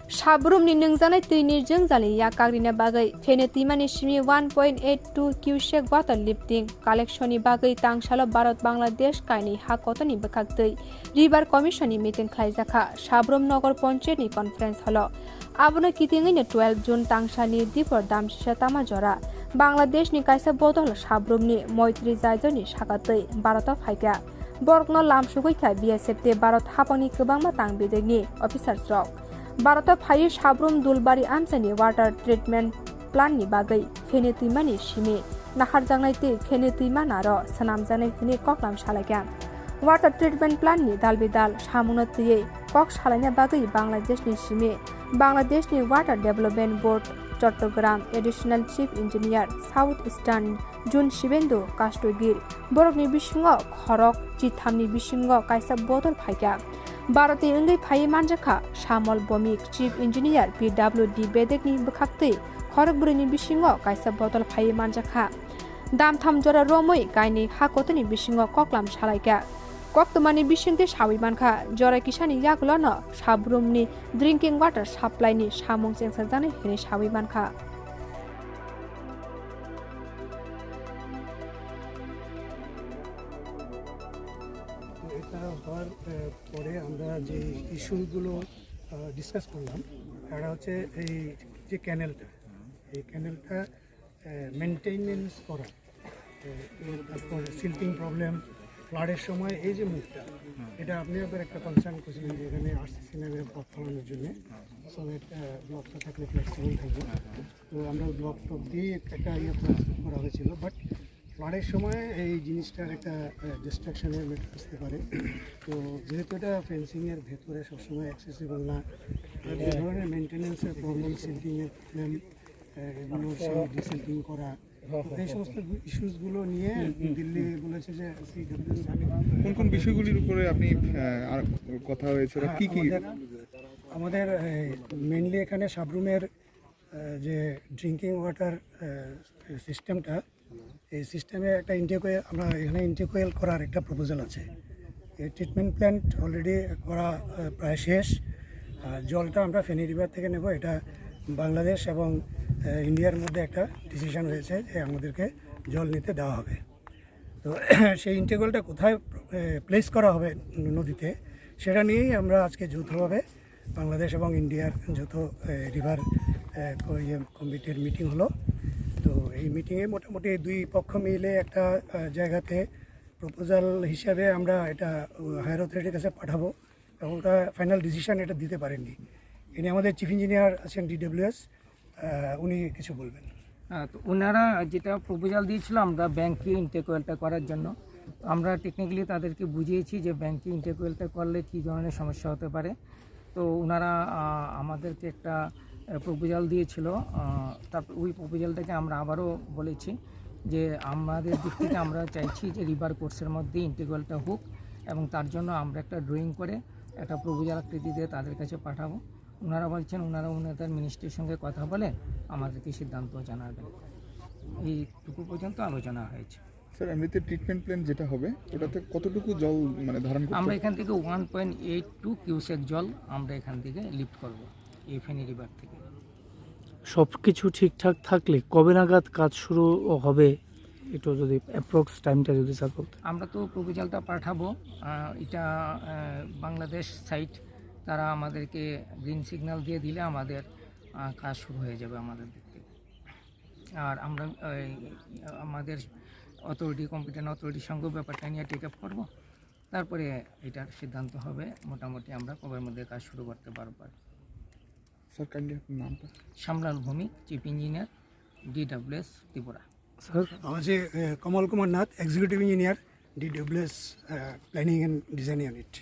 साब्रुमनि नोंजानाय दैनि जोंजालि याकाग्रिना बागै फेनेतिमानि Simi 1.82 cusec water lifting कालेक्शननि बागै तांसालो भारत बांलादेश कायनि हाकतनि बखाक दै रिभार कमिशननि मिटिं खालायजाखा साब्रुम नगर पन्चायतनि कनफारेन्स हलो आबुनो कितिङैनो 12 जुन तांसानि दिपर दामसिसा तामा जरा बांलादेशनि कायसा बदल साब्रुमनि मैत्री जायजनि साकातै भारताव फायगा बर्गनो लामसुगैखा बीएसएफ ते भारत हापनि गोबांमा तांबिदैनि अफिसार जक भारताव फायै साब्रुम दुलबारि आमसानि वाटार ट्रिटमेन्ट प्लान्टनि बागै फेनेतुइमानि सिमी नाखारजांनाय दै फेनेतुइमा नार सनामजानाय हिने कक्लाम सालायगा वाटार ट्रिटमेन्ट प्लान्टनि दालबिदाल सामुनो तैयै कक सालायनाय बागै बांलादेशनि सिमी बांलादेशनि water development board Chattogram additional chief engineer south eastern zone Shivendu Khastagir बरकनि बिसिङाव खरक चिथामनि बिसिङाव कायसा बदल फायगा भारतनि उन्दै फायै मानजाखा सामल बमिक चीफ इन्जिनियर PWD बेदेकनि बखाक्तै खरकबुरिनि बिसिङाव कायसा बदल फायै मानजाखा दामथाम जरा रमै गायनि हाकतनि बिसिङाव कक्लाम सालायगा कक्तमानि बिसिंते सावै मानखा जरा किसानि यागलन साब्रुमनि ड्रिंकिं वाटार साप्लाइनि सामुं सेंसार जानाय हिने सावै मानखा এটা হওয়ার পরে আমরা যে ইস্যুগুলো ডিসকাস করলাম এটা হচ্ছে এই যে ক্যানেলটা মেনটেনেন্স করা তারপর সিল্টিং প্রবলেম ফ্লাডের সময় এই যে মুখটা এটা আপনি একবার একটা কনসার্ন করছিলেন যে এখানে আরসিসি নামের পথ ফলানোর জন্য সো একটা ব্লকটা থাকলে ফ্লেক্সিবল থাকবে তো আমরা ব্লক টপ দিয়ে একটা করা হয়েছিল বাট ফ্লাডের সময় এই জিনিসটার একটা ডিস্ট্রাকশনের মেটার আসতে পারে তো যেহেতু এটা ফেন্সিংয়ের ভেতরে সবসময় অ্যাক্সেসিবল না এই ধরনের মেনটেন্যান্সের প্রবলেম সিল্টিংয়ের প্রবলেম এগুলো সেই ডিসিল্টিং করা এই সমস্ত ইস্যুসগুলো নিয়ে দিল্লি বলেছে যে কোন কোন বিষয়গুলির উপরে আপনি কথা হয়েছে কি কি আমাদের মেইনলি এখানে সাবরুমের যে ড্রিঙ্কিং ওয়াটার সিস্টেমটা এই সিস্টেমে একটা আমরা এখানে ইন্টিগ্রেট করার একটা প্রপোজাল আছে এই ট্রিটমেন্ট প্ল্যান্ট অলরেডি করা প্রায় শেষ জলটা আমরা ফেনী রিভার থেকে নেব এটা বাংলাদেশ এবং ইন্ডিয়ার মধ্যে একটা ডিসিশন হয়েছে যে আমাদেরকে জল নিতে দেওয়া হবে তো সেই ইন্টিগ্রেলটা কোথায় প্লেস করা হবে নদীতে সেটা নিয়েই আমরা আজকে যৌথভাবে বাংলাদেশ এবং ইন্ডিয়ার যৌথ রিভার কমিটির মিটিং হলো তো এই মিটিংয়ে মোটামুটি দুই পক্ষ মিলে একটা জায়গাতে প্রপোজাল হিসাবে আমরা এটা হায়ার অথরিটির কাছে পাঠাবো এবং ওটা ফাইনাল ডিসিশন এটা দিতে পারেননি ইনি আমাদের চিফ ইঞ্জিনিয়ার আছেন DWS উনি কিছু বলবেন। তো ওনারা যেটা প্রপোজাল দিয়েছিল আমরা ব্যাংকে ইন্টেকুয়েলটা করার জন্য আমরা টেকনিক্যালি তাদেরকে বুঝিয়েছি যে ব্যাংকে ইন্টেকুয়েলটা করলে কী ধরনের সমস্যা হতে পারে তো ওনারা আমাদেরকে একটা প্রপোজাল দিয়েছিল তারপর ওই প্রপোজালটাকে আমরা আবারও বলেছি যে আমাদের দিক থেকে আমরা চাইছি যে রিভার কোর্সের মধ্যে ইন্টিগ্রালটা হোক এবং তার জন্য আমরা একটা ড্রয়িং করে একটা প্রপোজাল আকৃতি দিয়ে তাদের কাছে পাঠাবো ওনারা বলছেন ওনাদের মিনিস্ট্রির সঙ্গে কথা বলে আমাদেরকে সিদ্ধান্ত জানাবেন এইটুকু পর্যন্ত আলোচনা হয়েছে। স্যার এমনিতে ট্রিটমেন্ট প্ল্যান যেটা হবে ওটাতে কতটুকু জল মানে ধারণ করতে আমরা এখান থেকে 1.82 কিউসেক জল আমরা এখান থেকে লিফট করব এই ফেনী রিভার থেকে। সব কিছু ঠিকঠাক থাকলে কবে নাগাদ কাজ শুরু হবে একটু যদি অ্যাপ্রক্স টাইমটা যদি স্যার বলতে। আমরা তো প্রপোজালটা পাঠাবো এটা বাংলাদেশ সাইট তারা আমাদেরকে গ্রিন সিগন্যাল দিয়ে দিলে আমাদের কাজ শুরু হয়ে যাবে আমাদের দিক থেকে আর আমরা আমাদের কম্পিটেন্ট অথরিটির সঙ্গে ব্যাপারটা নিয়ে টেক আপ করবো তারপরে এটার সিদ্ধান্ত হবে মোটামুটি আমরা কবের মধ্যে কাজ শুরু করতে পারবো। স্যার কাইন্ডলি আপনার নামটা? Shyamlal Bhowmik chief engineer DWS Tripura. Sir আমার যে Kamal Kumar Nath executive engineer DWS planning and design unit.